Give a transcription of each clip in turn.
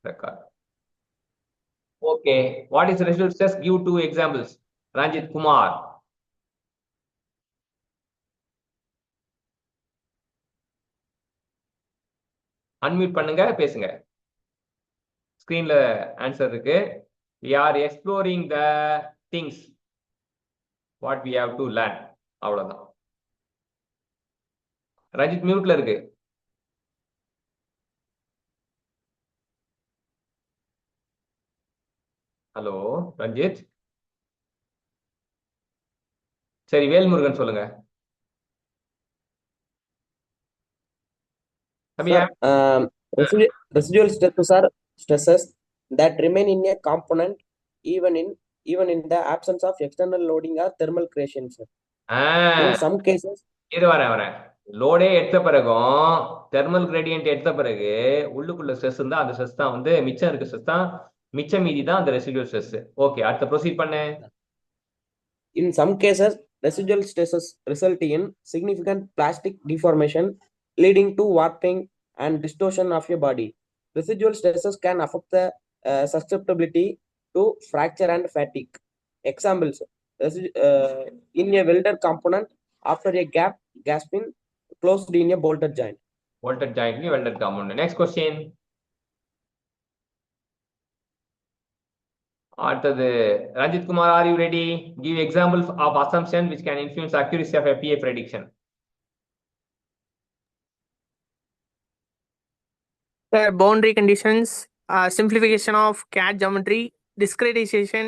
record. Okay, what is residual stress? Give 2 examples. Ranjit Kumar. Unmute பண்ணுங்க, பேசுங்க. ஸ்கிரீன்ல answer இருக்கு. We are exploring the things what we have to learn. அவ்வளவுதான். ரஞ்சித் மியூட்ல இருக்கு. Hello Ranjith. சரி, வேல்முருகன் சொல்லுங்க. Residual stresses are stresses that remain in a component even in the absence of external loading or thermal creation. In some cases, வரேன் லோடே எடுத்த பிறகும் thermal gradient எடுத்த பிறகு உள்ளுக்குள்ள ஸ்ட்ரெஸ் இருந்தா அந்த ஸ்ட்ரெஸ் தான் வந்து மிச்சம் இருக்க ஸ்ட்ரெஸ் தான், மிச்ச மீதி தான் அந்த ரெசிடுவல் ஸ்ட்ரெஸ். ஓகே, அடுத்த ப்ரொசீட் பண்ணு. In some cases, residual stresses result in significant plastic deformation, leading to warping and distortion of your body. Residual stresses can affect the susceptibility to fracture and fatigue. Examples: in a welded component after a gas pin closed in a bolted joint. Bolted joint, welded component. Next question. அடுத்தது Ranjith Kumar, are you ready? Give examples of assumption which can influence accuracy of a PA prediction. Boundary conditions, simplification of CAD geometry, discretization,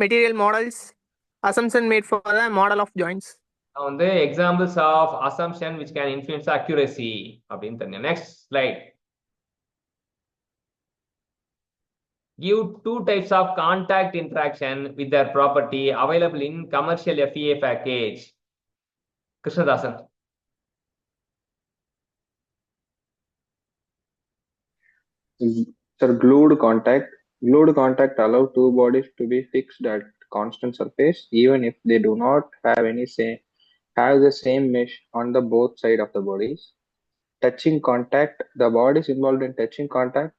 material models, assumption made for the model of joints. வந்து examples of assumption which can influence accuracy அப்படின்னு தெரியும். Next slide. Give 2 types of contact interaction with their property available in commercial FEA package. Krishnadasan. Sir, glued contact. Glued contact allow 2 bodies to be fixed at constant surface even if they do not have the same mesh on the both side of the bodies. Touching contact. The bodies involved in touching contact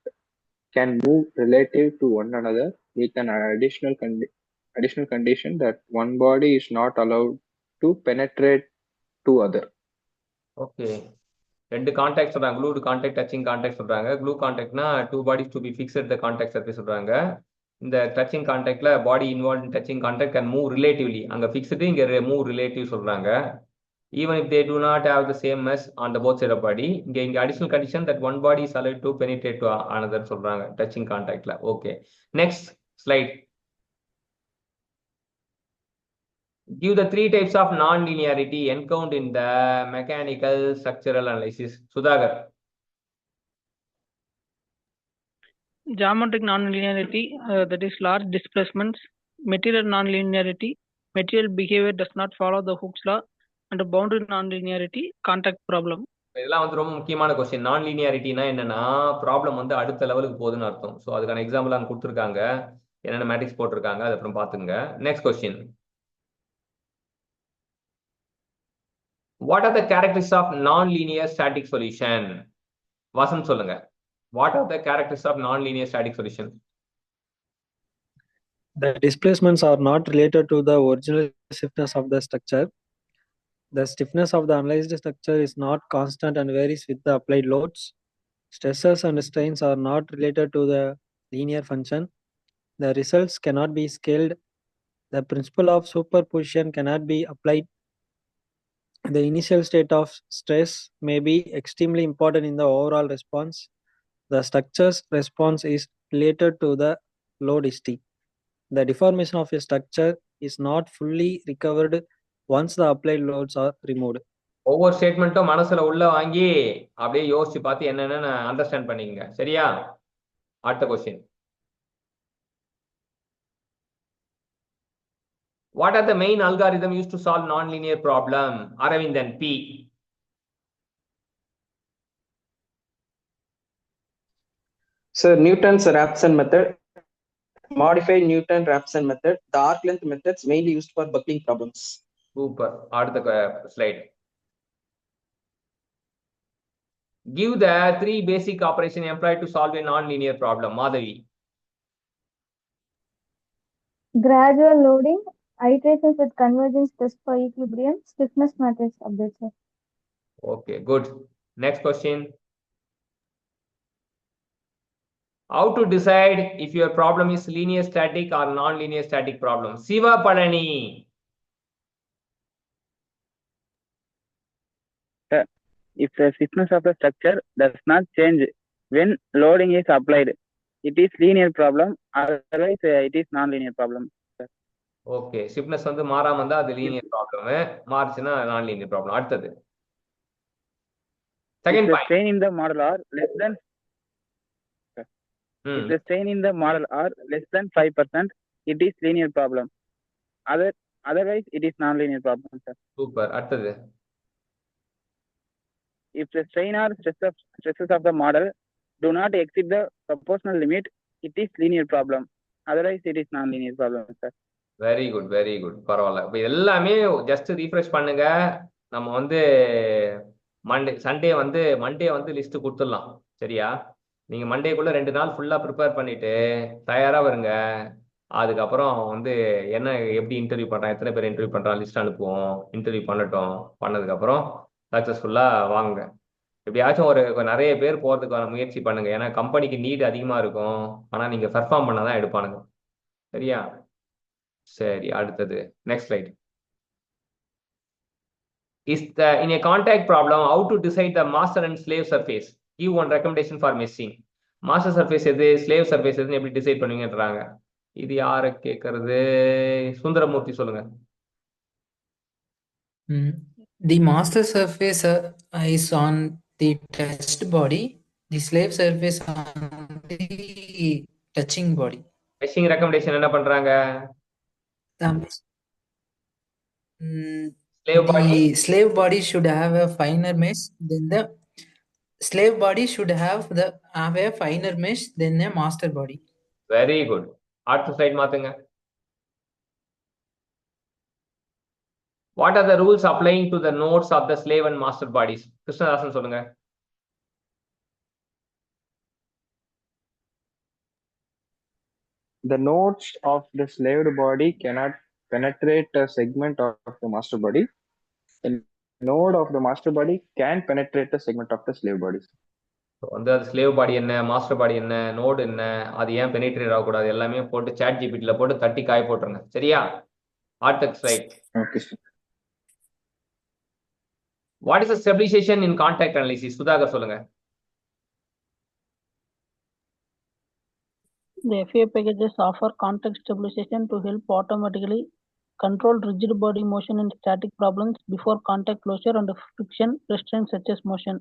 can move relative to one another with an additional condition that one body is not allowed to penetrate to other. Okay, ரெண்டு contact சொல்றாங்க. Glued contact, touching contact சொல்றாங்க. Glued கான்டாக்ட்னா 2 bodies to be fixed at the contact surface சொல்றாங்க. இந்த touching கான்டாக்ட்ல body involve in touching contact can move relatively. அங்க fixed, இங்க move relative சொல்றாங்க. Even if they do not have the same mesh on the both side of body. இங்க additional condition that one body is allowed to penetrate to another சொல்றாங்க touching கான்டாக்ட்ல. Okay, next slide. Give the 3 types of non-linearity encountered in the mechanical structural analysis. Sudhakar. Geometric non-linearity, that is large displacements. Material non-linearity, material behavior does not follow the Hooke's law. And boundary non-linearity, contact problem. இதெல்லாம் வந்து ரொம்ப முக்கியமான question. நான் லீனியாரிட்டினா என்னன்னா problem வந்து அடுத்த லெவலுக்கு போகுதுன்னு அர்த்தம். ஸோ அதுக்கான எக்ஸாம்பிள் அங்கே கொடுத்துருக்காங்க, என்னென்ன மேட்ரிக்ஸ் போட்டிருக்காங்க, அது அப்புறம் பார்த்துங்க. Next question. What are the characteristics of non-linear static solution? Vasan சொல்லுங்க. What are the characteristics of non-linear static solution? The displacements are not related to the original stiffness of the structure. The stiffness of the analyzed structure is not constant and varies with the applied loads. Stresses and strains are not related to the linear function. The results cannot be scaled. The principle of superposition cannot be applied. The initial state of stress may be extremely important in the overall response. The structure's response is related to the load history. The deformation of a structure is not fully recovered once the applied loads are removed. ஒவ்வொரு ஸ்டேட்மெண்ட்டும் மனசுல உள்ள வாங்கி அப்படியே யோசிச்சு பார்த்து என்னன்னு understand பண்ணிக்கங்க. சரியா? அடுத்த question. What are the main algorithm used to solve non-linear problem? Aravindan P. Sir, Newton's-Raphson method, modified Newton-Raphson method, the arc length methods mainly used for buckling problems. Super. அடுத்த slide. Give the 3 basic operation employed to solve a non-linear problem. Madhavi. Gradual loading, iterations with convergence test for equilibrium, stiffness matrix update, sir. Okay, good. Next question. How to decide if your problem is linear static or non-linear static problem? Siva Palani. If the stiffness of the structure does not change when loading is applied, it is linear problem. Otherwise, it is non-linear problem. Okay stiffness வந்து மாறாம இருந்தா அது linear problem, மாறுச்சுன்னா நான் linear problem. அடுத்தது second point. strain in the model are less than if the strain in the model are less than 5%, it is linear problem. Otherwise, it is non-linear problem, sir. Super. அடுத்தது. If the strain or stresses of the model do not exceed the proportional limit, it is linear problem. Otherwise, it is non-linear problem, sir. Very good very good. பரவாயில்ல. இப்போ எல்லாமே just refresh பண்ணுங்க. நம்ம வந்து Monday வந்து list கொடுத்துடலாம். சரியா? நீங்க மண்டேக்குள்ள 2 நாள் ஃபுல்லா ப்ரிப்பேர் பண்ணிட்டு தயாரா வருங்க. அதுக்கப்புறம் வந்து என்ன எப்படி இன்டர்வியூ பண்றான், எத்தனை பேர் இன்டர்வியூ பண்றான் லிஸ்ட் அனுப்புவோம். இன்டர்வியூ பண்ணதுக்கப்புறம் சக்சஸ்ஃபுல்லா வாங்க. எப்படியாச்சும் ஒரு நிறைய பேர் போறதுக்கான முயற்சி பண்ணுங்க. ஏன்னா கம்பெனிக்கு நீடு அதிகமா இருக்கும். ஆனா நீங்க பெர்ஃபார்ம் பண்ணாதான் எடுப்பானுங்க. சரியா? சரி, அடுத்தது next slide. In a contact problem, how to decide the master and slave surface? Give one recommendation for meshing. Master surface எது, slave surface எதுன்னு எப்படி டிசைட் பண்ணுவீங்கன்றாங்க. இது யார கேக்குறது? சுந்தரமூர்த்தி சொல்லுங்க. The master surface is on the touched body. The slave surface on the touching body. Meshing recommendation என்ன பண்றாங்க? The slave body should have a finer mesh than the slave body should have a finer mesh than a master body. Very good. அடுத்த slide மாத்துங்க. What are the rules applying to the nodes of the slave and master bodies? Krishnadasan சொல்லுங்க. The nodes of the slaved body cannot penetrate a segment of the master body. The node of the master body can penetrate the segment of the slave bodies. வந்து அது slave பாடி என்ன, master பாடி என்ன, node என்ன, அது ஏன் penetrate ஆகக்கூடாது, எல்லாமே போட்டு சாட் ஜிபிடில போட்டு தட்டி காய போட்டுருங்க. சரியா? அடுத்த slide. Okay. What is the stabilization in contact analysis? Sudhakar சொல்லுங்க. The FA packages offer contact stabilization to help automatically control rigid body motion in static problems before contact closure and friction restraints such as motion.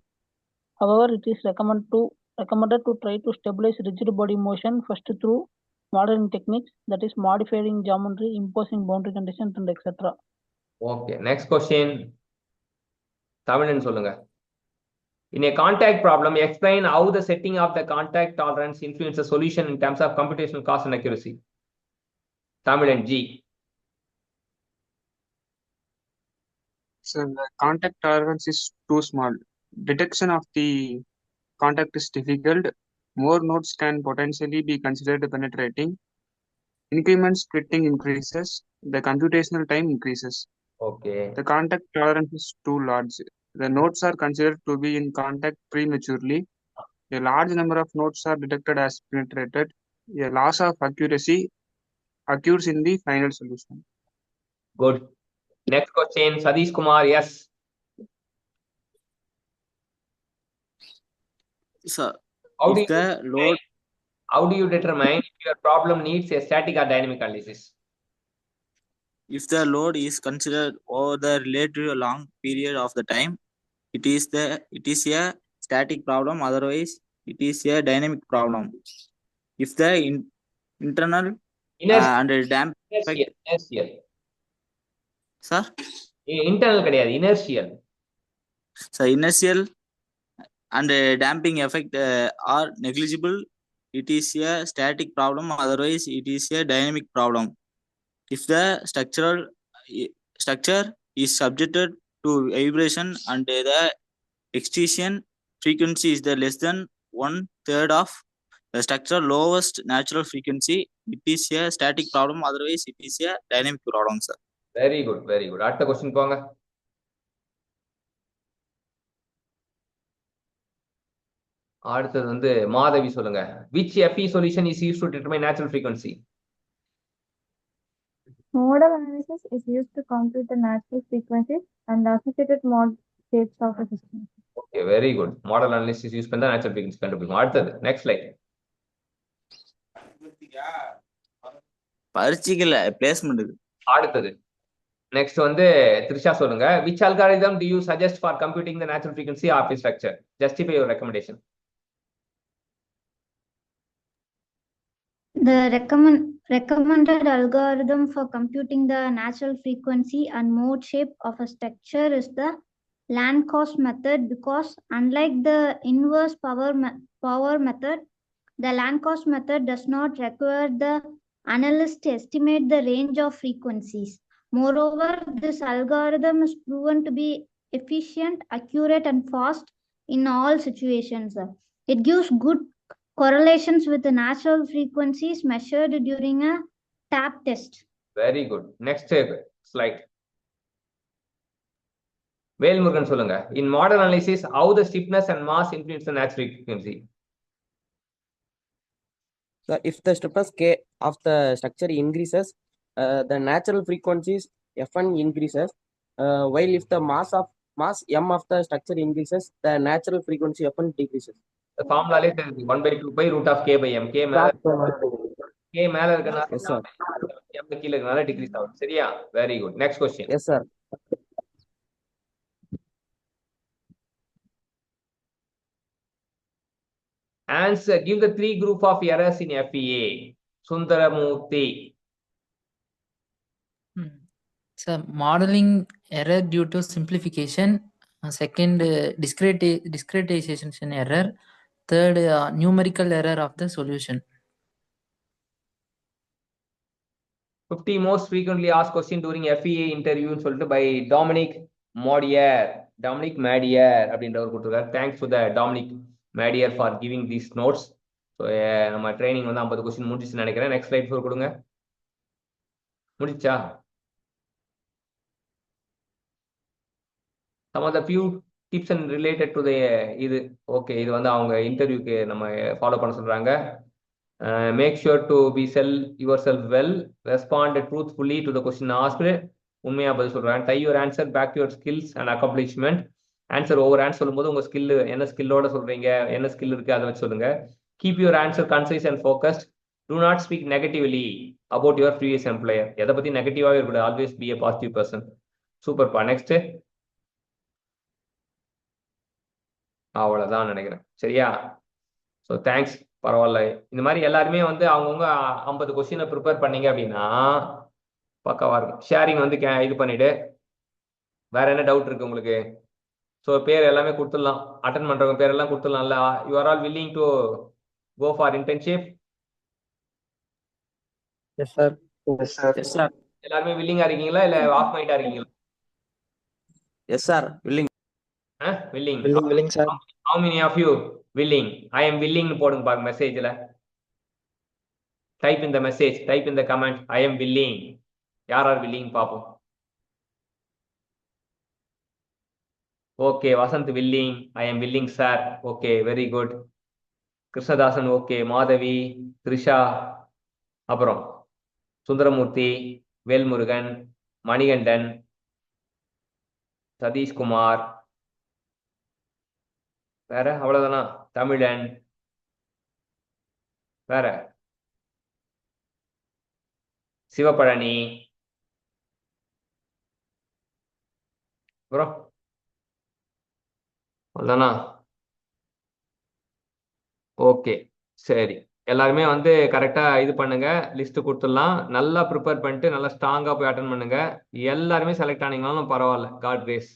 However, it is recommended to try to stabilize rigid body motion first through modeling techniques, that is modifying geometry, imposing boundary conditions, and etc. Okay, next question. Tamilan சொல்லுங்க. In a contact problem, explain how the setting of the contact tolerance influences the solution in terms of computational cost and accuracy. Tamilan G. So the contact tolerance is too small. Detection of the contact is difficult. More nodes can potentially be considered penetrating. Increment splitting increases. The computational time increases. Okay. The contact tolerance is too large. The nodes are considered to be in contact prematurely. A large number of nodes are detected as penetrated. A loss of accuracy occurs in the final solution. Good. Next question, Sadish Kumar. Yes. Sir, How do you determine if your problem needs a static or dynamic analysis? If the load is considered over the relatively long period of the time, it is a static problem. Otherwise, it is a dynamic problem. If the internal and damp inertial. Sir? Internal கிடையாது, inertial. So inertial and damping effect are negligible. It is a static problem. Otherwise, it is a dynamic problem. If the structure is subjected to vibration and the excitation frequency is the less than 1/3 of the structure lowest natural frequency, it is a static problem. Otherwise, it is a dynamic problem, sir. Very good very good. அடுத்த question போங்க. அடுத்தது வந்து மாதவி சொல்லுங்க. which FE solution is used to determine natural frequency? Model analysis is used to compute the natural frequencies and the associated mod states of a system. Okay, very good. Model analysis use பண்ணா natural frequency கண்டுபிடிக்கும். அடுத்தது next slide. பரீட்சைக்குல placement. அடுத்தது next வந்து த்ரிஷா சொல்லுங்க. which algorithm do you suggest for computing the natural frequency of a structure? Justify your recommendation. The recommended algorithm for computing the natural frequency and mode shape of a structure is the Land-Cost method, because unlike the inverse power method, the Land-Cost method does not require the analyst to estimate the range of frequencies. Moreover, this algorithm is proven to be efficient, accurate, and fast in all situations. It gives good correlations with the natural frequencies measured during a tap test. Very good. Next slide. Velmurugan சொல்லுங்க. In model analysis, how the stiffness and mass influence the natural frequency? So if the stiffness K of the structure increases, the natural frequencies F1 increases, while if the mass M of the structure increases, the natural frequency F1 decreases. The formula is 1/2 pi root of K by M. K மேல இருக்கனால Yes sir. M கீழ இருக்கனால degrees ஆகும். சரியா? Very good. Next question. Yes sir. Answer. Give the 3 group of errors in FEA. Sundaramurthy. So modeling error due to simplification. Second, discretization error. Third, numerical error of the solution. 50 most frequently asked question during FEA interview சொல்லிட்டு by Dominic Madier அப்படின்றவர் கொடுத்துருக்காரு. Thanks to the Dominic Madier for giving these notes. So நம்ம training வந்து 50 question முடிஞ்சிச்சுன்னு நினைக்கிறேன். Next slide four கொடுங்க. முடிச்சா? some of the few tips and related to the இது okay, இது வந்து அவங்க இன்டர்வியூக்கு நம்ம ஃபாலோ பண்ண சொல்றாங்க. Make sure to be sell yourself well, respond truthfully to the question asked. உண்மையா பதில் சொல்றாங்க. tie your answer back to your skills and accomplishment. Answer over answer சொல்லும்போது உங்க ஸ்கில் என்ன ஸ்கில்லோட சொல்றீங்க, என்ன ஸ்கில் இருக்கு அதை வச்சு சொல்லுங்க. keep your answer concise and focused. do not speak negatively about your previous employer. எதை பத்தி நெகட்டிவாவே இருக்கக்கூடாது. always be a positive person. சூப்பர்ப்பா. நெக்ஸ்ட். அவ்வளவுதான் நினைக்கிறேன். சரியா? So thanks. பரவாயில்ல. இந்த மாதிரி எல்லாருமே வந்து அவங்கவுங்க 50 கொஸ்டினை ப்ரிப்பேர் பண்ணீங்க அப்படின்னா பக்காவா இருக்கும். ஷேரிங் வந்து இது பண்ணிட்டு வேற என்ன டவுட் இருக்கு உங்களுக்கு? ஸோ பேர் எல்லாமே கொடுத்துடலாம். அட்டன் பண்றவங்க பேர் எல்லாம் கொடுத்துடலாம்ல. You are all willing to go for internship? Yes sir. Yes sir. எல்லாருமே வில்லிங்கா இருக்கீங்களா இல்ல ஆஃப் மைண்டா இருக்கீங்களா? Yes sir. Willing. willing. Willing sir. How many of you willing? I am willing னு போடுங்க பாருங்க மெசேஜ்ல. type in the message, type in the comment, I am willing. யார் R willing பாப்போம். Okay, Vasanth willing. I am willing sir. Okay, very good. Krishnadasan okay, Madhavi, Trisha, அப்புறம் சுந்தரமூர்த்தி, வேல்முருகன், மணிகண்டன், சதீஷ்குமார், வேற அவ்வளவுதானா? தமிழன், வேற சிவபழனி, அப்புறம் அவ்வளவுதானா? ஓகே சரி, எல்லாருமே வந்து கரெக்டா இது பண்ணுங்க. லிஸ்ட் கொடுத்துடலாம். நல்லா ப்ரிப்பேர் பண்ணிட்டு நல்லா ஸ்ட்ராங்கா போய் அட்டன் பண்ணுங்க. எல்லாருமே செலக்ட் ஆனீங்கனாலும் பரவாயில்ல, காட் கிரேஸ்.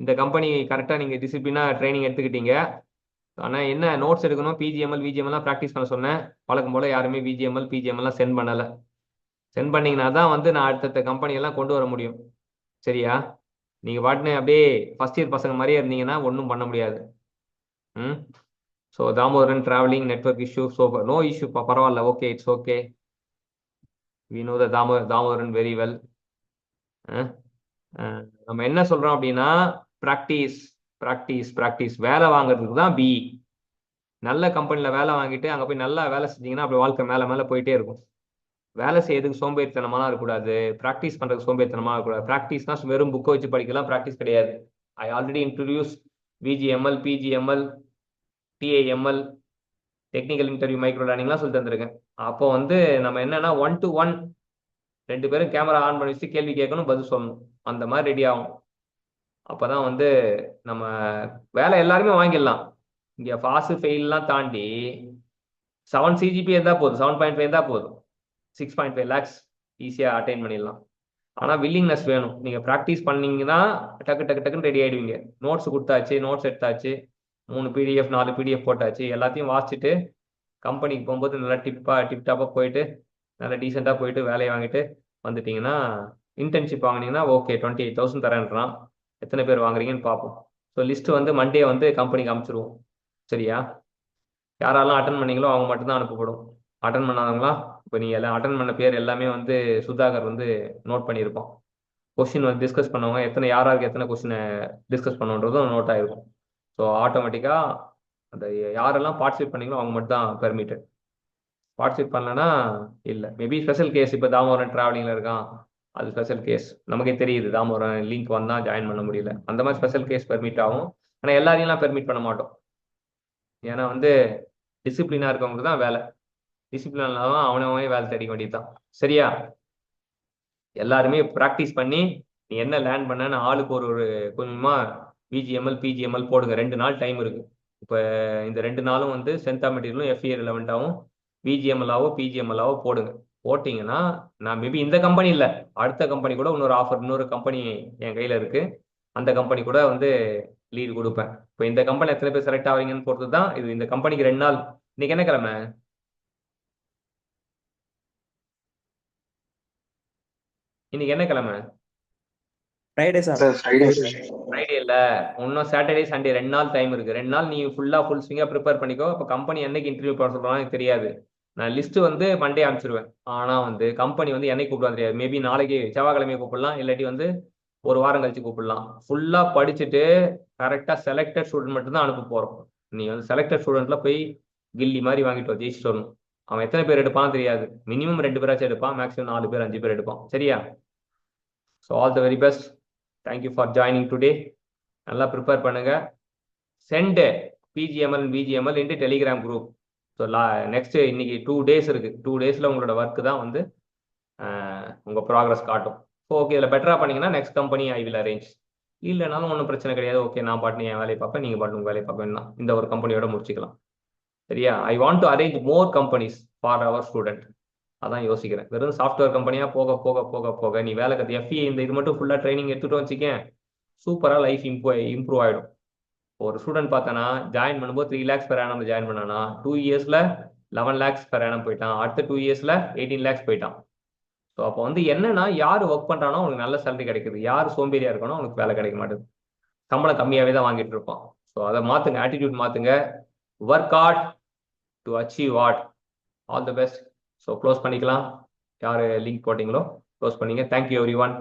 இந்த கம்பெனி கரெக்டா நீங்க டிசிப்ளினா ட்ரைனிங் எடுத்துக்கிட்டீங்க. ஆனா என்ன நோட்ஸ் எடுக்கணும், பிஜிஎம்எல் விஜிஎம்எல்லாம் ப்ராக்டிஸ் பண்ண சொன்னேன். வழக்கம் போல யாருமே விஜிஎம்எல் பிஜிஎம்எல்லாம் சென்ட் பண்ணல. சென்ட் பண்ணீங்கன்னா தான் வந்து நான் அடுத்த கம்பெனி எல்லாம் கொண்டு வர முடியும். சரியா? நீங்க பாட்டுன்னு அப்படியே ஃபர்ஸ்ட் இயர் பசங்க மாதிரியே இருந்தீங்கன்னா ஒன்றும் பண்ண முடியாது. ம் so Damodaran travelling network issue. So no issue, பரவாயில்ல, okay, it's okay. We know the Damodaran very well. நம்ம என்ன சொல்றோம் அப்படின்னா, ப்ராக்டிஸ் ப்ராக்டிஸ் ப்ராக்டிஸ். வேலை வாங்குறதுக்கு தான் பிஇ. நல்ல கம்பெனியில் வேலை வாங்கிட்டு அங்கே போய் நல்லா வேலை செஞ்சீங்கன்னா அப்படி வாழ்க்கை மேலே மேலே போயிட்டே இருக்கும். வேலை செய்யறதுக்கு சோம்பேறித்தனமாக இருக்கக்கூடாது, ப்ராக்டிஸ் பண்ணுறதுக்கு சோம்பேறித்தனமாக இருக்கக்கூடாது. ப்ராக்டிஸ்னா வெறும் புக்கை வச்சு படிக்கலாம் ப்ராக்டிஸ் கிடையாது. I already introduce VGML, PGML, TAML, technical interview, micro லேர்னிங்லாம் சொல்லி தந்திருக்கேன். அப்போ வந்து நம்ம என்னன்னா 1-to-1 2 பேரும் கேமரா ஆன் பண்ணி வச்சு கேள்வி கேட்கணும், பதில் சொல்லணும். அந்த மாதிரி ரெடி ஆகும். அப்போதான் வந்து நம்ம வேலை எல்லாருமே வாங்கிடலாம். இங்கே பாஸ் ஃபெயில்லாம் தாண்டி 7 சிஜிபி இருந்தால் போதும், 7.5 இருந்தால் போதும், 6.5 lakhs ஈஸியாக அட்டைன் பண்ணிடலாம். ஆனால் வில்லிங்னஸ் வேணும். நீங்கள் ப்ராக்டிஸ் பண்ணீங்கன்னா டக்கு டக்கு டக்குன்னு ரெடி ஆகிடுவீங்க. நோட்ஸ் கொடுத்தாச்சு, நோட்ஸ் எடுத்தாச்சு, 3 PDF 4 PDF போட்டாச்சு, எல்லாத்தையும் வாசிச்சுட்டு கம்பெனிக்கு போகும்போது நல்லா டிப்டாப்பாக போயிட்டு நல்லா டீசெண்டாக போயிட்டு வேலையை வாங்கிட்டு வந்துட்டீங்கன்னா, இன்டர்ன்ஷிப் வாங்கினீங்கன்னா ஓகே 28,000 தரேன்றான், எத்தனை பேர் வாங்குறீங்கன்னு பார்ப்போம். ஸோ லிஸ்ட்டு வந்து மண்டே வந்து கம்பெனிக்கு அனுப்பிச்சிடுவோம். சரியா? யாரெல்லாம் அட்டன் பண்ணீங்களோ அவங்க மட்டும்தான் அனுப்பப்படும். அட்டன் பண்ணாதவங்களா, இப்போ நீங்கள் எல்லாம் அட்டன் பண்ண பேர் எல்லாமே வந்து சுதாகர் வந்து நோட் பண்ணியிருப்போம். கொஸ்டின் வந்து டிஸ்கஸ் பண்ணவங்க எத்தனை, யாராருக்கு எத்தனை கொஸ்டினை டிஸ்கஸ் பண்ணுன்றதும் நோட் ஆகிருக்கும். ஸோ ஆட்டோமேட்டிக்காக அந்த யாரெல்லாம் பார்ட்டிசிபேட் பண்ணீங்களோ அவங்க மட்டும் தான் பெர்மிட்டட். பார்ட்டிசிபேட் பண்ணலன்னா இல்லை. மேபி ஸ்பெஷல் கேஸ், இப்போ தாமோதரன் ட்ராவலிங்கில் இருக்கான், அது ஸ்பெஷல் கேஸ். நமக்கே தெரியுது தாமோதரன் லிங்க் வந்தால் ஜாயின் பண்ண முடியல. அந்த மாதிரி ஸ்பெஷல் கேஸ் பெர்மிட் ஆகும். ஆனால் எல்லாரையும்லாம் பெர்மிட் பண்ண மாட்டோம். ஏன்னா வந்து டிசிப்ளினாக இருக்கவங்களுக்கு தான் வேலை. டிசிப்ளின் இல்லாமல் அவனவே வேலை தேடிக்க வேண்டியது தான். சரியா? எல்லாருமே ப்ராக்டிஸ் பண்ணி நீ என்ன லேர்ன் பண்ணன்னு ஆளுக்கு ஒரு கொஞ்சமாக பிஜிஎம்எல், பிஜிஎம்எல் போடுங்க. 2 நாள் டைம் இருக்குது. இப்போ இந்த 2 நாளும் வந்து சென்தா மெட்டீரியலும் FE ரெலவெண்ட்டாகவும் பிஜிஎம்எல்லாவோ பிஜிஎம்எல்லாவோ போடுங்க. போட்டிங்கன்னா நான் மேபி இந்த கம்பெனி இல்லை, அடுத்த கம்பெனி கூட இன்னொரு ஆஃபர், இன்னொரு கம்பெனி என் கையில் இருக்குது, அந்த கம்பெனி கூட வந்து லீடு கொடுப்பேன். இப்போ இந்த கம்பெனி எத்தனை பேர் செலக்ட் ஆவீங்கன்னு பொறுத்து தான் இது. இந்த கம்பெனிக்கு 2 நாள். இன்னைக்கு என்ன கிழமை? இன்னைக்கு என்ன கிழமை? Friday sir. ஃப்ரைடே இல்லை, இன்னும் சாட்டர்டே சண்டே 2 நாள் டைம் இருக்குது. 2 நாள் நீ ஃபுல் ஸ்விங்காக ப்ரிப்பேர் பண்ணிக்கோ. அப்போ கம்பெனி என்னைக்கு இன்டர்வியூ பண்ண சொல்கிறாங்க எனக்கு தெரியாது. நான் லிஸ்ட்டு வந்து மண்டே அனுப்பிச்சிடுவேன். ஆனால் வந்து கம்பெனி வந்து என்னைக்கு கூப்பிடுவாங்க தெரியாது. மேபி நாளைக்கு செவ்வாய்க்கிழமையை கூப்பிடலாம், இல்லாட்டி வந்து ஒரு வாரம் கழிச்சு கூப்பிடலாம். ஃபுல்லாக படிச்சுட்டு கரெக்டாக செலக்டட் ஸ்டூடெண்ட் மட்டும்தான் அனுப்ப போகிறோம். நீ வந்து செலக்டட் ஸ்டூடெண்ட்ல போய் கில்லி மாதிரி வாங்கிட்டு ஜெயிச்சுட்டு வரணும். அவன் எத்தனை பேர் எடுப்பான்னு தெரியாது. மினிமம் 2 பேராச்சும் எடுப்பான், மேக்ஸிமம் 4 பேர் 5 பேர் எடுப்பான். சரியா? So all the very best. Thank you for joining today. நல்லா ப்ரிப்பேர் பண்ணுங்க. Send BGML BGML into Telegram group. So next இன்னைக்கு 2 days இருக்குது. 2 daysல உங்களோட ஒர்க்கு தான் வந்து உங்கள் ப்ராக்ரஸ் காட்டும். ஸோ ஓகே, இதில் பெட்டராக பண்ணிங்கன்னா next company I will arrange. இல்லைனாலும் ஒன்றும் பிரச்சனை கிடையாது. ஓகே, நான் பாட்டு என் வேலையை பார்ப்பேன், நீங்கள் பாட்டு உங்கள் வேலையை பார்ப்பேன்னா இந்த ஒரு கம்பெனியோட முடிச்சுக்கலாம். சரியா? I want to arrange more companies for our student. அதான் யோசிக்கிறேன். வெறும் சாஃப்ட்வேர் கம்பெனியாக போக போக போக போக நீ வேலை கற்று FE இந்த இது மட்டும் ஃபுல்லாக ட்ரைனிங் எடுத்துகிட்டு வச்சுக்கேன், சூப்பராக லைஃப் இம்ப்ரூவ் ஆகிடும். ஒரு ஸ்டூடெண்ட் பார்த்தனா ஜாயின் பண்ணும்போது 3 lakhs per annum ஜாயின் பண்ணானா 2 yearsல 11 lakhs per annum போயிட்டான். அடுத்த 2 yearsல 18 lakhs போயிட்டான். ஸோ அப்போ வந்து என்னன்னா, யார் ஒர்க் பண்ணுறானோ அவனுக்கு நல்ல சேலரி கிடைக்குது, யார் சோம்பேறியா இருக்கணும் அவனுக்கு வேலை கிடைக்க மாட்டேது, சம்பளம் கம்மியாகவே தான் வாங்கிட்டு இருப்பான். ஸோ அதை மாற்றுங்க, ஆட்டிடியூட் மாற்றுங்க. Work hard to achieve what. All the best. So close பண்ணிக்கலாம். யார் லிங்க் போட்டிங்களோ க்ளோஸ் பண்ணிங்க. Thank you every one.